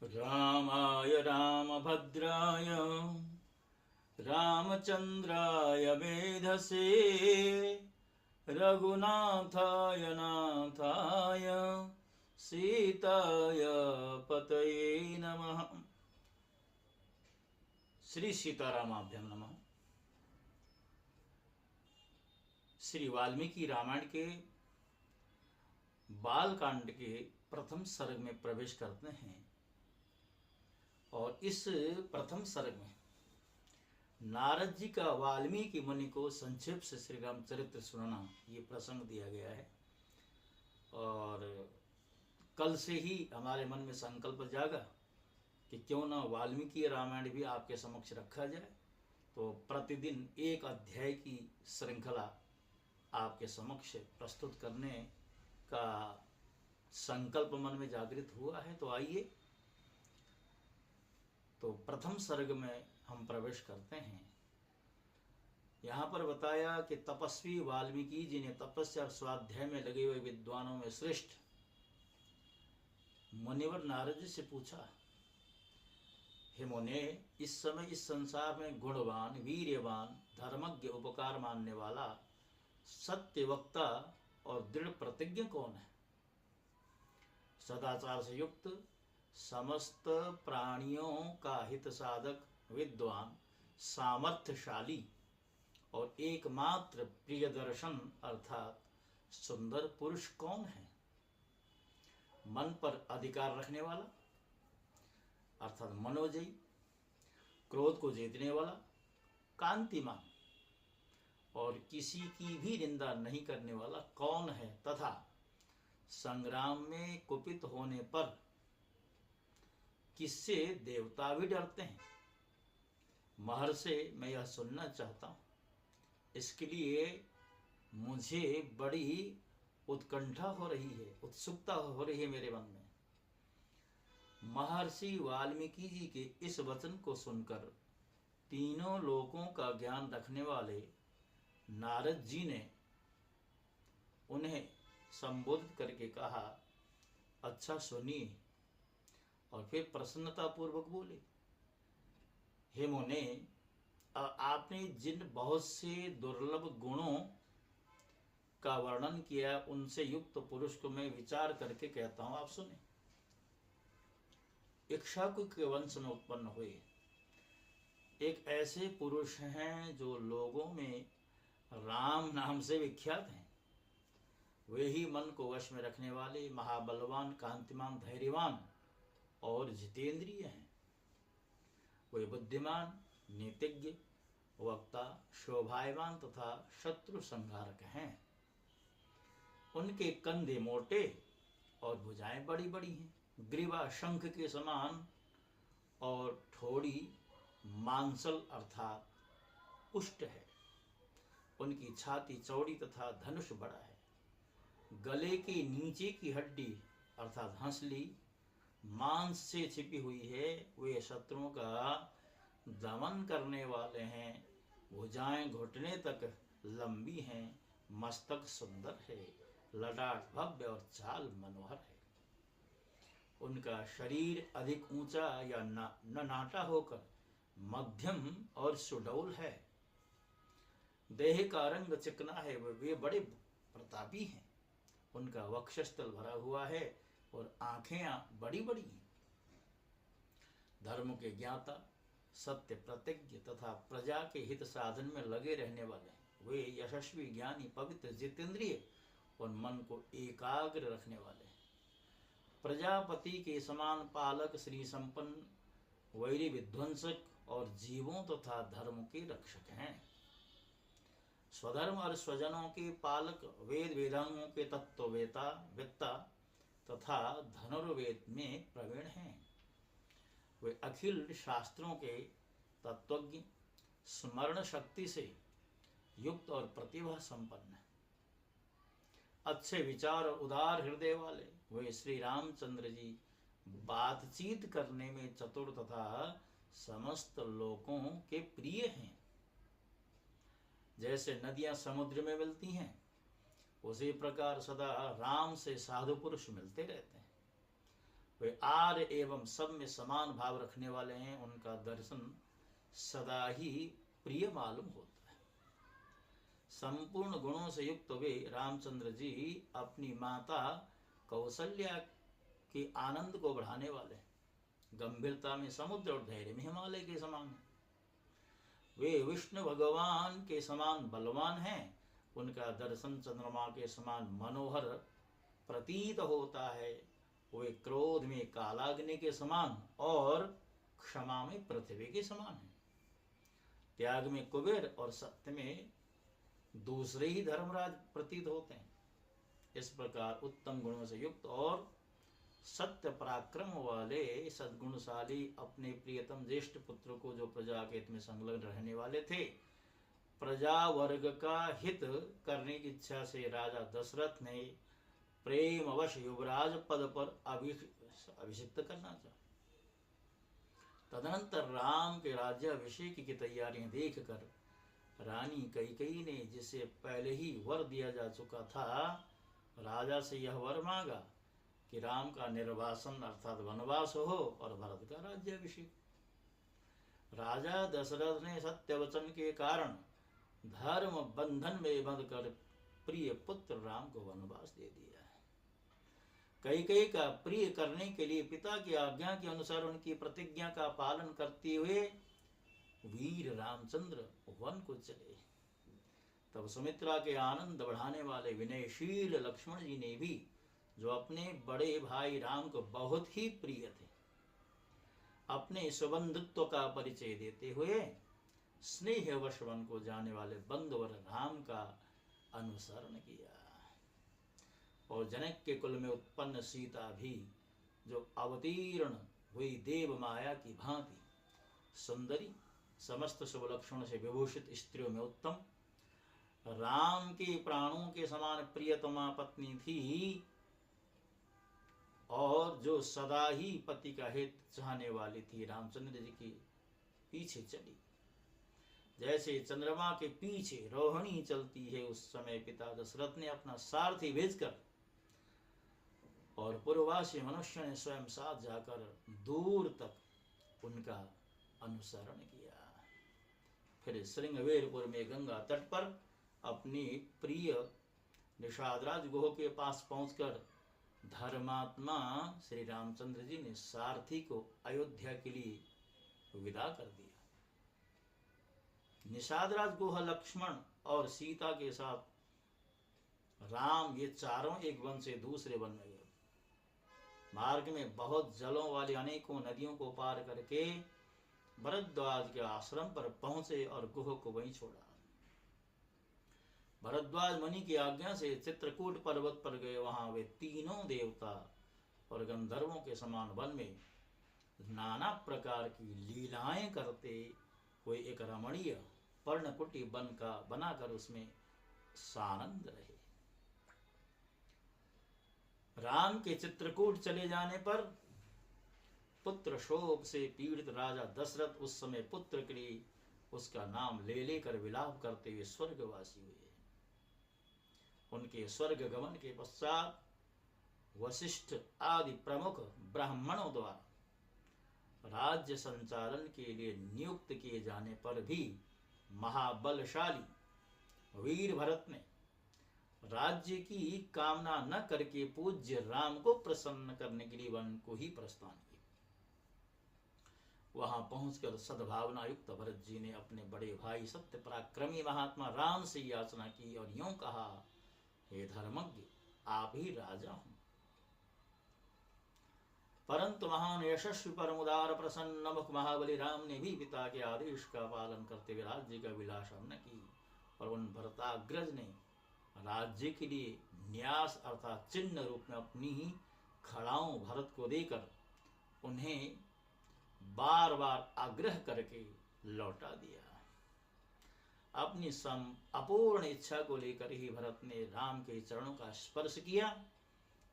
रामाय रामभद्राय रामचन्द्राय वेधसे रघुनाथाय नाथाय सीताय पतये नमः। श्री सीतारामाभ्याम नमः। श्री वाल्मीकि रामायण के बालकांड के प्रथम सर्ग में प्रवेश करते हैं और इस प्रथम सर्ग में नारद जी का वाल्मीकि मुनि को संक्षेप से श्री राम चरित्र सुनाना ये प्रसंग दिया गया है। और कल से ही हमारे मन में संकल्प जागा कि क्यों ना वाल्मीकि रामायण भी आपके समक्ष रखा जाए। तो प्रतिदिन एक अध्याय की श्रृंखला आपके समक्ष प्रस्तुत करने का संकल्प मन में जागृत हुआ है। तो आइए, तो प्रथम सर्ग में हम प्रवेश करते हैं। यहाँ पर बताया कि तपस्वी वाल्मीकि जी ने तपस्या और स्वाध्याय में लगे हुए विद्वानों में श्रेष्ठ मुनिवर नारद जी से पूछा, हे मुने, इस समय इस संसार में गुणवान, वीर्यवान, धर्मज्ञ, उपकार मानने वाला, सत्य वक्ता और दृढ़ प्रतिज्ञ कौन है? सदाचार से युक्त, समस्त प्राणियों का हित साधक, विद्वान, सामर्थ्यशाली और एकमात्र प्रिय दर्शन अर्थात सुंदर पुरुष कौन है? मन पर अधिकार रखने वाला अर्थात मनोजयी, क्रोध को जीतने वाला, कांतिमान और किसी की भी निंदा नहीं करने वाला कौन है? तथा संग्राम में कुपित होने पर किससे देवता भी डरते हैं? महर्षि, मैं यह सुनना चाहता हूँ। इसके लिए मुझे बड़ी उत्कंठा हो रही है, उत्सुकता हो रही है मेरे मन में। महर्षि वाल्मीकि जी के इस वचन को सुनकर तीनों लोकों का ज्ञान रखने वाले नारद जी ने उन्हें संबोधित करके कहा, अच्छा सुनिए। और फिर प्रसन्नता पूर्वक बोले, हे मुने, आपने जिन बहुत से दुर्लभ गुणों का वर्णन किया उनसे युक्त पुरुष को मैं विचार करके कहता हूं, आप सुने। इक्ष्वाकु के वंश में उत्पन्न हुए एक ऐसे पुरुष हैं जो लोगों में राम नाम से विख्यात हैं। वे ही मन को वश में रखने वाले महाबलवान, कांतिमान, धैर्यवान और जितेंद्रिय हैं। वे बुद्धिमान, नीतिज्ञ, वक्ता, शोभायमान तथा शत्रु संहारक हैं। उनके कंधे मोटे और भुजाएं बड़ी बड़ी हैं। ग्रीवा शंख के समान और ठोड़ी मांसल अर्थात पुष्ट है। उनकी छाती चौड़ी तथा धनुष बड़ा है। गले के नीचे की हड्डी अर्थात हंसली मांस से छिपी हुई है। वे शत्रुओं का दमन करने वाले हैं। भुजाएं घुटने तक लंबी हैं। मस्तक सुंदर है। ललाट भव्य और चाल मनोहर है। उनका शरीर अधिक ऊंचा या न नाटा होकर मध्यम और सुडौल है। देह का रंग चिकना है। वे बड़े प्रतापी हैं। उनका वक्षस्थल भरा हुआ है और आंखें बड़ी बड़ी हैं। धर्म के ज्ञाता, सत्य प्रतिज्ञ तथा प्रजा के हित साधन में लगे रहने वाले। वे यशस्वी, ज्ञानी, पवित्र, जितेंद्रिय और मन को एकाग्र रखने वाले। प्रजापति के समान पालक, श्री संपन्न, वैरी विध्वंसक और जीवों तथा धर्म के रक्षक हैं। स्वधर्म और स्वजनों के पालक, वेद वेदांगों के तत्ववेता, वेत्ता तथा धनुर्वेद में प्रवीण हैं। वे अखिल शास्त्रों के तत्वज्ञ, स्मरण शक्ति से युक्त और प्रतिभा संपन्न है। अच्छे विचार और उदार हृदय वाले वे श्री रामचंद्र जी बातचीत करने में चतुर तथा समस्त लोगों के प्रिय हैं। जैसे नदियां समुद्र में मिलती हैं, उसी प्रकार सदा राम से साधु पुरुष मिलते रहते हैं। वे आर्य एवं सब में समान भाव रखने वाले हैं, उनका दर्शन सदा ही प्रिय मालूम होता है। संपूर्ण गुणों से युक्त वे रामचंद्र जी अपनी माता कौशल्या के आनंद को बढ़ाने वाले, गंभीरता में समुद्र और धैर्य में हिमालय के समान है। वे विष्णु भगवान के समान बलवान हैं, उनका दर्शन चंद्रमा के समान मनोहर प्रतीत होता है। वे क्रोध में कालाग्नि के समान और क्षमा में पृथ्वी के समान है। त्याग में कुबेर और सत्य में दूसरे ही धर्मराज प्रतीत होते हैं। इस प्रकार उत्तम गुणों से युक्त और सत्य पराक्रम वाले सद्गुणशाली अपने प्रियतम ज्येष्ठ पुत्र को, जो प्रजा के हित में संलग्न रहने वाले थे, प्रजा वर्ग का हित करने की इच्छा से राजा दशरथ ने प्रेमवश युवराज पद पर अभिषिक्त करना चाहा। तदनंतर राम के राज्याभिषेक की तैयारियां देखकर रानी कैकेयी ने, जिसे पहले ही वर दिया जा चुका था, राजा से यह वर मांगा कि राम का निर्वासन अर्थात वनवास हो और भरत का राज्याभिषेक। राजा दशरथ ने सत्य वचन के कारण धर्म बंधन में बंध कर प्रिय पुत्र राम को वनवास दे दिया है। कैकेयी का प्रिय करने के लिए पिता की आज्ञा के अनुसार उनकी प्रतिज्ञा का पालन करते हुए वीर रामचंद्र वन को चले। तब सुमित्रा के आनंद बढ़ाने वाले विनयशील लक्ष्मण जी ने भी, जो अपने बड़े भाई राम को बहुत ही प्रिय थे, अपने सुबंधुत्व का परिचय देते हुए स्नेहवश वन को जाने वाले बंधुवर राम का अनुसरण किया। और जनक के कुल में उत्पन्न सीता भी, जो अवतीर्ण हुई देव माया की भांति सुंदरी, समस्त शुभ लक्षणों से विभूषित स्त्रियों में उत्तम, राम के प्राणों के समान प्रियतमा पत्नी थी, और जो सदा ही पति का हित चाहने वाली थी, रामचंद्र जी के पीछे चली। जैसे चंद्रमा के पीछे रोहिणी चलती है, उस समय पिता दशरथ ने अपना सारथी भेजकर और पूर्ववासी मनुष्य ने स्वयं साथ जाकर दूर तक उनका अनुसरण किया। फिर श्रृंगवेरपुर में गंगा तट पर अपनी प्रिय निषादराज गुह के पास पहुंचकर धर्मात्मा श्री रामचंद्र जी ने सारथी को अयोध्या के लिए विदा कर दिया। निषादराज गुह, लक्ष्मण और सीता के साथ राम, ये चारों एक वन से दूसरे वन में गए। मार्ग में बहुत जलों वाली अनेकों नदियों को पार करके भरद्वाज के आश्रम पर पहुंचे और गुह को वहीं छोड़ा। भरद्वाज मुनि की आज्ञा से चित्रकूट पर्वत पर गए। वहां वे तीनों देवता और गंधर्वों के समान वन में नाना प्रकार की लीलाएं करते हुए एक रमणीय पर्णकुटी बनाकर उसमें सानंद रहे। राम के चित्रकूट चले जाने पर पुत्र शोक से पीड़ित राजा दशरथ उस समय पुत्र के लिए उसका नाम ले लेकर विलाप करते हुए स्वर्गवासी हुए। उनके स्वर्ग गमन के पश्चात वशिष्ठ आदि प्रमुख ब्राह्मणों द्वारा राज्य संचालन के लिए नियुक्त किए जाने पर भी महाबलशाली वीर भरत ने राज्य की कामना न करके पूज्य राम को प्रसन्न करने के लिए वन को ही प्रस्थान किया। वहां पहुंचकर सद्भावना युक्त भरत जी ने अपने बड़े भाई सत्य पराक्रमी महात्मा राम से याचना की और यूं कहा, हे धर्मज्ञ, आप ही राजा हो। परंतु महान यशस्वी परम उदार प्रसन्न मुख महाबली राम ने भी पिता के आदेश का पालन करते हुए राज्य का विलासा न की और उन भरताग्रज ने राज्य के लिए न्यास अर्थात चिन्ह रूप में अपनी ही खड़ाओं भरत को देकर उन्हें बार बार आग्रह करके लौटा दिया। अपनी अपूर्ण इच्छा को लेकर ही भरत ने राम के चरणों का स्पर्श किया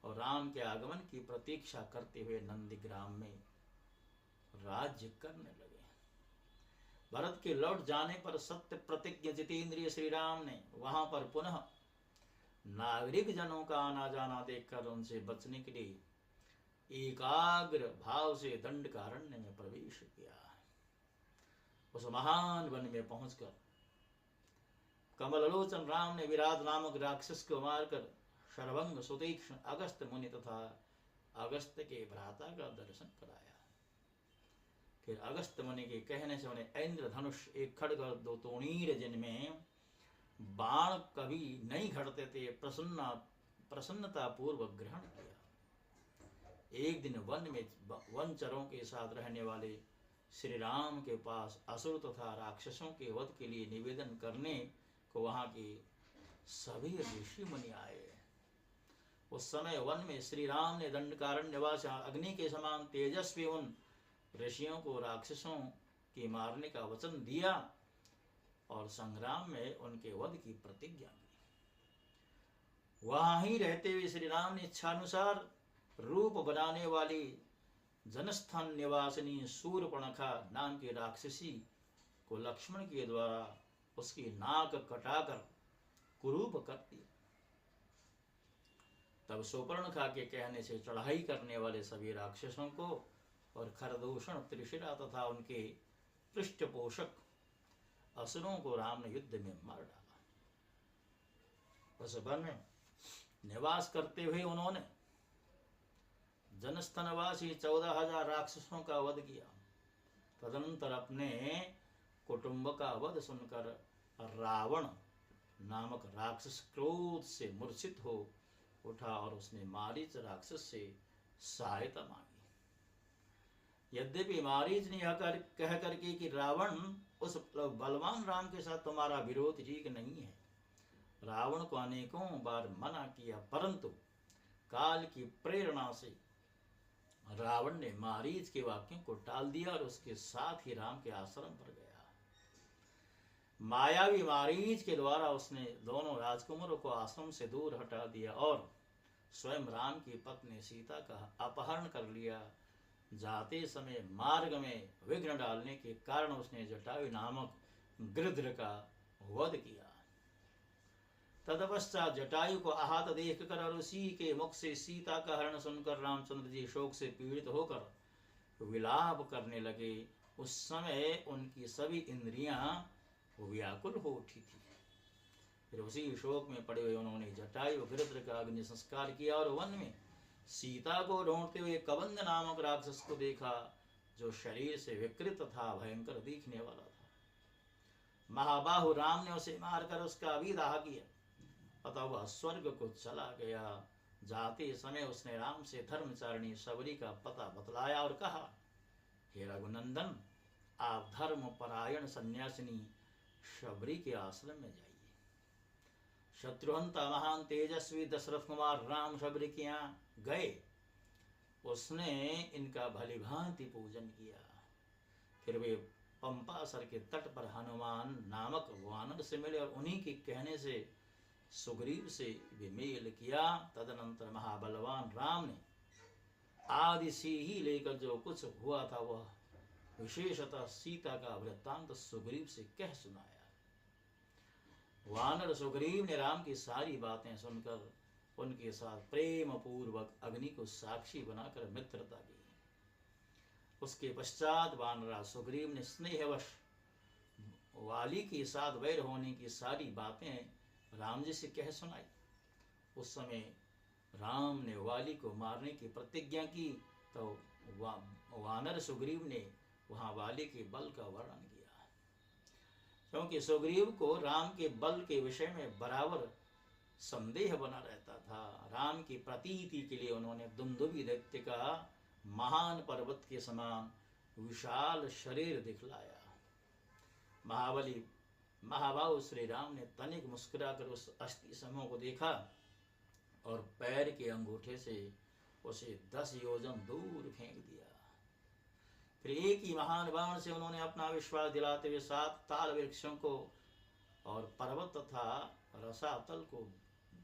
और राम के आगमन की प्रतीक्षा करते हुए नंदीग्राम में राज्य करने लगे। भरत के लौट जाने पर सत्य प्रतिज्ञ जितेंद्रिय श्री राम ने वहां पर पुनः नागरिक जनों का आना जाना देखकर उनसे बचने के लिए एकाग्र भाव से दंडकारण्य में प्रवेश किया। उस महान वन में पहुंचकर कमललोचन राम ने विराट नामक राक्षस को मारकर शरभंग सुतीक्ष्ण अगस्त मुनि तथा अगस्त के भ्राता का दर्शन कराया। फिर अगस्त मुनि के कहने से उन्हें इंद्र धनुष, एक खड्ग और 2 तोणीर जिनमें बाण कभी नहीं घटते थे, प्रसन्नता पूर्वक ग्रहण किया। एक दिन वन में वनचरों के साथ रहने वाले श्री राम के पास असुर तथा राक्षसों के वध के लिए निवेदन करने को वहां के सभी ऋषि मुनि आए। उस समय वन में श्री राम ने दंडकारण्यवास अग्नि के समान तेजस्वी उन ऋषियों को राक्षसों के मारने का वचन दिया और संग्राम में उनके वध की प्रतिज्ञा की। वहां ही रहते हुए श्री राम ने इच्छानुसार रूप बनाने वाली जनस्थान निवासिनी शूर्पणखा नाम की राक्षसी को लक्ष्मण के द्वारा उसकी नाक कटाकर कुरूप कर दिया। तब शूर्पणखा के कहने से चढ़ाई करने वाले सभी राक्षसों को और खरदूषण, त्रिशिरा तथा उनके पृष्ठपोषक असुरों को राम ने युद्ध में मार डाला। उस वन में निवास करते हुए उन्होंने जनस्थनवासी 14,000 राक्षसों का वध किया। तदनंतर अपने कुटुंब का वध सुनकर रावण नामक राक्षस क्रोध से मूर्छित हो उठा और उसने मारीच राक्षस से सहायता मांगी। यद्यपि मारीच ने यह कह करके कि रावण उस बलवान राम के साथ तुम्हारा विरोध ठीक नहीं है, रावण को अनेकों बार मना किया, परंतु काल की प्रेरणा से रावण ने मारीच के वाक्यों को टाल दिया और उसके साथ ही राम के आश्रम पर गया। मायावी मारीच के द्वारा उसने दोनों राजकुमारों को आश्रम से दूर हटा दिया और स्वयं राम की पत्नी सीता का अपहरण कर लिया। जाते समय मार्ग में विघ्न डालने के कारण उसने जटायु नामक गृध्र का वध किया। तदपश्चात जटायु को आहत देखकर और उसी के मुख से सीता का हरण सुनकर रामचंद्र जी शोक से पीड़ित होकर विलाप करने लगे। उस समय उनकी सभी इंद्रियां व्याकुल हो उठी थी। फिर उसी शोक में पड़े हुए उन्होंने जटायु गृध्र का अग्नि संस्कार किया और वन में सीता को ढूंढते हुए कबंध नामक राक्षस को देखा, जो शरीर से विकृत था, भयंकर दिखने वाला था। महाबाहु राम ने उसे मारकर उसका विदाह किया, अतः वह स्वर्ग को चला गया। जाते समय उसने राम से धर्मचारिणी शबरी का पता बतलाया और कहा, हे रघुनंदन, आप धर्म परायण सन्यासिनी शबरी के आश्रम में जाइए। शत्रुहंता महान तेजस्वी दशरथ कुमार राम शबरी के यहाँ गए। उसने इनका भली भांति पूजन किया। फिर वे पंपासर के तट पर हनुमान नामक वानर से मिले और उन्हीं के कहने से सुग्रीव से भी मेल किया। तदनंतर महाबलवान राम ने आदि से ही लेकर जो कुछ हुआ था वह विशेषतः सीता का वृत्तांत सुग्रीव से कह सुनाया। वानर सुग्रीव ने राम की सारी बातें सुनकर उनके साथ प्रेम पूर्वक अग्नि को साक्षी बनाकर मित्रता की। उसके पश्चात वानरा सुग्रीव ने स्नेहवश वाली के साथ वैर होने की सारी बातें राम जी से कह सुनाई। उस समय राम ने वाली को मारने की प्रतिज्ञा की तो वानर सुग्रीव ने वहां वाली के बल का वर्णन किया, क्योंकि सुग्रीव को राम के बल के विषय में बराबर संदेह बना रहता था। राम की प्रतीति के लिए उन्होंने दुंदुभि दैत्य का महान पर्वत के समान विशाल शरीर दिखलाया। महाबाहु श्री राम ने तनिक मुस्कुराकर उस अस्थि समूह को देखा और पैर के अंगूठे से उसे 10 योजन दूर फेंक दिया। फिर एक ही महान बाण से उन्होंने अपना विश्वास दिलाते हुए 7 ताल वृक्षों को और पर्वत तथा रसातल को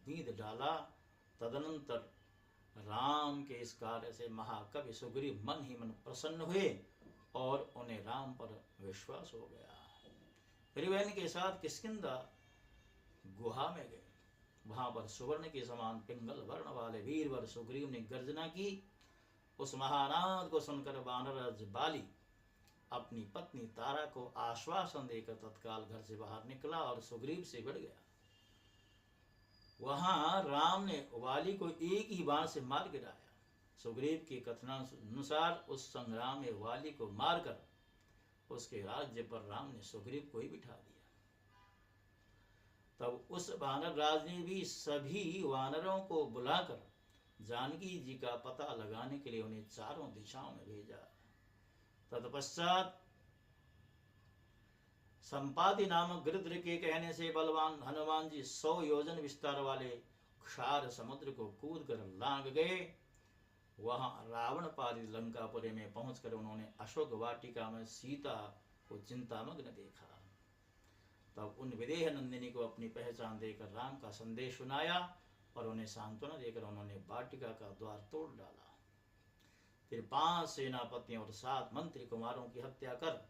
बींध डाला। तदनंतर राम के इस कार्य से महाकवि सुग्रीव मन ही मन प्रसन्न हुए और उन्हें राम पर विश्वास हो गया। फिर वे इनके साथ किष्किंधा गुहा में गए। वहां पर सुवर्ण के समान पिंगल वर्ण वाले वीरवर सुग्रीव ने गर्जना की उस महानाद को सुनकर वानरराज बाली अपनी पत्नी तारा को आश्वासन देकर तत्काल घर से बाहर निकला और सुग्रीव से भिड़ गया। वहां राम ने वाली को एक ही बाण से मार गिराया। सुग्रीव के कथनानुसार उस संग्राम में वाली को मारकर उसके राज्य पर राम ने सुग्रीव को ही बिठा दिया। तब उस वानर राज ने भी सभी वानरों को बुलाकर जानकी जी का पता लगाने के लिए उन्हें चारों दिशाओं में भेजा। तत्पश्चात संपाति नामक गृध्र के कहने से बलवान हनुमान जी 100 योजन विस्तार वाले क्षार समुद्र को कूद कर लांग गए। वहां रावण पालित लंकापुरी में पहुंचकर उन्होंने अशोक वाटिका में सीता को चिंतामग्न देखा। तब उन विदेह नंदिनी को अपनी पहचान देकर राम का संदेश सुनाया और उन्हें सांत्वना देकर उन्होंने वाटिका का द्वार तोड़ डाला। फिर 5 सेनापतियों और 7 मंत्री कुमारों की हत्या कर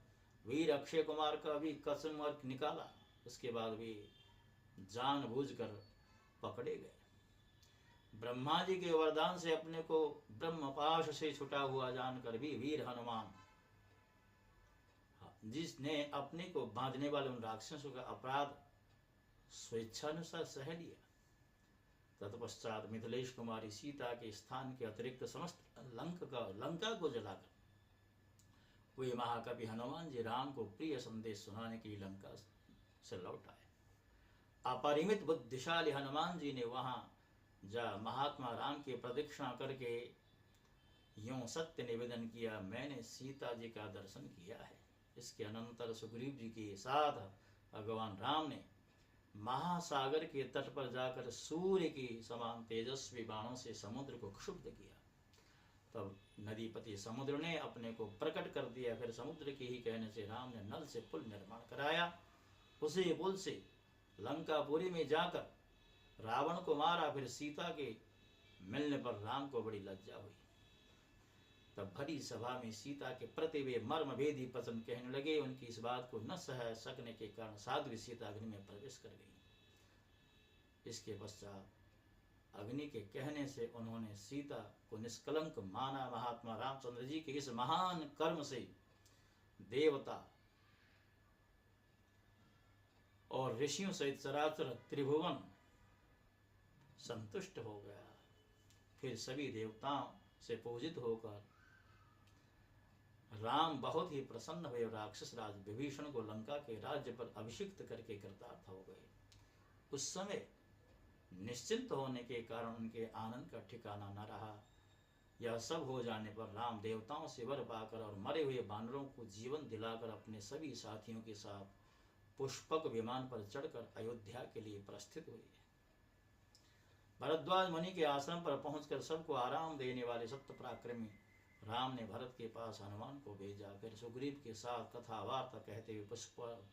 वीर अक्षय कुमार का भी कसम निकाला। उसके बाद वे जानबूझकर पकड़े गए। ब्रह्मा जी के वरदान से अपने को ब्रह्मपाश से छुटा हुआ जानकर भी वीर हनुमान, जिसने अपने को बांधने वाले उन राक्षसों का अपराध स्वेच्छानुसार सह लिया। तत्पश्चात मिथिलेश कुमारी सीता के स्थान के अतिरिक्त समस्त लंका को जलाकर वे महाकवि हनुमान जी राम को प्रिय संदेश सुनाने के लिए लंका से लौट आए। अपरिमित बुद्धिशाली हनुमान जी ने वहां जा महात्मा राम की प्रदक्षिणा करके यूं सत्य निवेदन किया, मैंने सीता जी का दर्शन किया है। इसके अनंतर सुग्रीव जी के साथ भगवान राम ने महासागर के तट पर जाकर सूर्य के समान तेजस्वी बाणों से समुद्र को क्षुब्ध किया। तब नदीपति समुद्र ने अपने को प्रकट कर दिया। फिर समुद्र के ही कहने से राम ने नल से पुल निर्माण कराया। उसी पुल से लंकापुरी में जाकर रावण को मारा। फिर सीता के मिलने पर राम को बड़ी लज्जा हुई। तब भरी सभा में सीता के प्रति वे मर्म भेदी पसंद कहने लगे। उनकी इस बात को न सह सकने के कारण साध्वी सीता अग्नि में प्रवेश कर गई। इसके पश्चात अग्नि के कहने से उन्होंने सीता को निष्कलंक माना। महात्मा रामचंद्र जी के इस महान कर्म से देवता और ऋषियों सहित चराचर त्रिभुवन संतुष्ट हो गया। फिर सभी देवताओं से पूजित होकर राम बहुत ही प्रसन्न हुए और राक्षस राज विभीषण को लंका के राज्य पर अभिषिक्त करके कृतार्थ हो गए। उस समय निश्चिंत होने के कारण उनके आनंद का ठिकाना न रहा। यह सब हो जाने पर राम देवताओं से वर पाकर और मरे हुए बानरों को जीवन दिलाकर अपने सभी साथियों के साथ पुष्पक विमान पर चढ़कर अयोध्या के लिए प्रस्थित हुए। भरद्वाज मुनि के आश्रम पर पहुंचकर सबको आराम देने वाले सत्य पराक्रमी राम ने भरत के पास हनुमान को भेजा। फिर सुग्रीव के साथ कथा वार्ता कहते हुए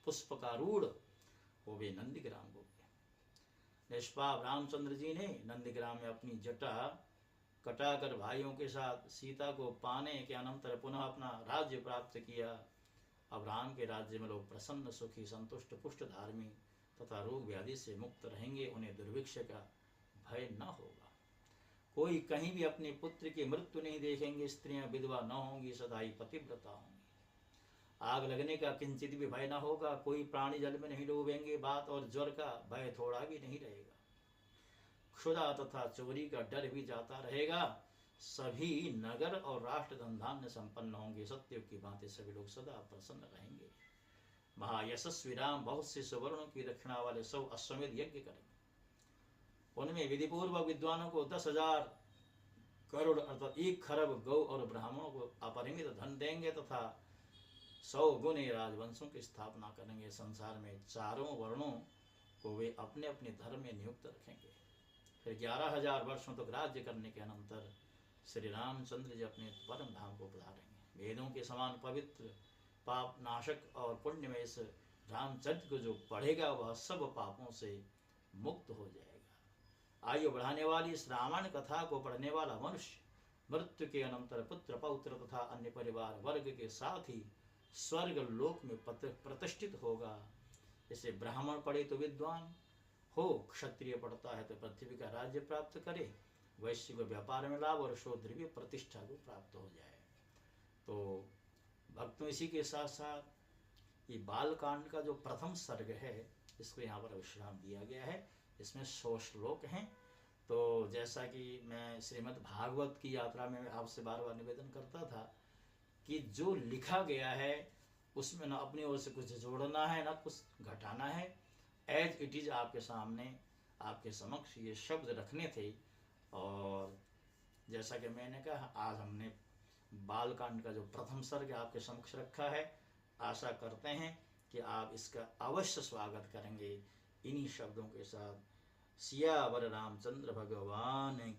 पुष्पकारूढ़ हो वे नंदीग्राम को गए। निष्पाप रामचंद्र जी ने नंदीग्राम में अपनी जटा कटाकर भाइयों के साथ सीता को पाने के अनंतर पुनः अपना राज्य प्राप्त किया। अब राम के राज्य में लोग प्रसन्न, सुखी, संतुष्ट, पुष्ट, धार्मिक तथा रोग व्याधि से मुक्त रहेंगे। उन्हें दुर्भिक्ष का भय न होगा। कोई कहीं भी अपने पुत्र की मृत्यु नहीं देखेंगे। स्त्रियां विधवा न होंगी, सदाई पतिव्रता होंगी। आग लगने का किंचित भी भय न होगा। कोई प्राणी जल में नहीं डूबेंगे। बात और ज्वर का भय थोड़ा भी नहीं रहेगा। क्षुधा तथा चोरी का डर भी जाता रहेगा। सभी नगर और राष्ट्र धन धान्य संपन्न होंगे। सत्ययुग की भांति सभी लोग सदा प्रसन्न रहेंगे। महायशस्वी राम बहुत से सुवर्णों की दक्षिणा वाले 100 अश्वमेध यज्ञ करेंगे। उनमें विधिपूर्वक विद्वानों को 10,000 करोड़ अर्थात 1 खरब गौ और ब्राह्मणों को अपरिमित धन देंगे तथा 100 गुने राजवंशों की स्थापना करेंगे। संसार में चारों वर्णों को वे अपने अपने धर्म में नियुक्त रखेंगे। फिर 11,000 वर्षों तक राज्य करने के अनंतर श्री रामचंद्र जी अपने परम धाम को पधारेंगे। वेदों के समान पवित्र, पाप नाशक और पुण्य में इस रामचरित्र को जो पढ़ेगा वह सब पापों से मुक्त हो जाएगा। आयु बढ़ाने वाली इस रामायण कथा को पढ़ने वाला मनुष्य मृत्यु के अनंतर पुत्र, पौत्र तथा अन्य परिवार वर्ग के साथ ही स्वर्ग लोक में प्रतिष्ठित होगा। जैसे ब्राह्मण पढ़े तो विद्वान हो, क्षत्रिय पढ़ता है तो पृथ्वी का राज्य प्राप्त करे, वैश्य को व्यापार में लाभ और शूद्र की प्रतिष्ठा को प्राप्त हो जाए। तो भक्तों, इसी के साथ साथ ये बालकांड का जो प्रथम सर्ग है इसको यहाँ पर विश्राम दिया गया है। इसमें 100 श्लोक हैं। तो जैसा कि मैं श्रीमद् भागवत की यात्रा में आपसे बार बार निवेदन करता था कि जो लिखा गया है उसमें ना अपनी ओर से कुछ जोड़ना है ना कुछ घटाना है। एज इट इज आपके सामने, आपके समक्ष ये शब्द रखने थे। और जैसा कि मैंने कहा, आज हमने बालकांड का जो प्रथम सर्ग आपके समक्ष रखा है। आशा करते हैं कि आप इसका अवश्य स्वागत करेंगे। इन्हीं शब्दों के साथ सियावर रामचंद्र भगवान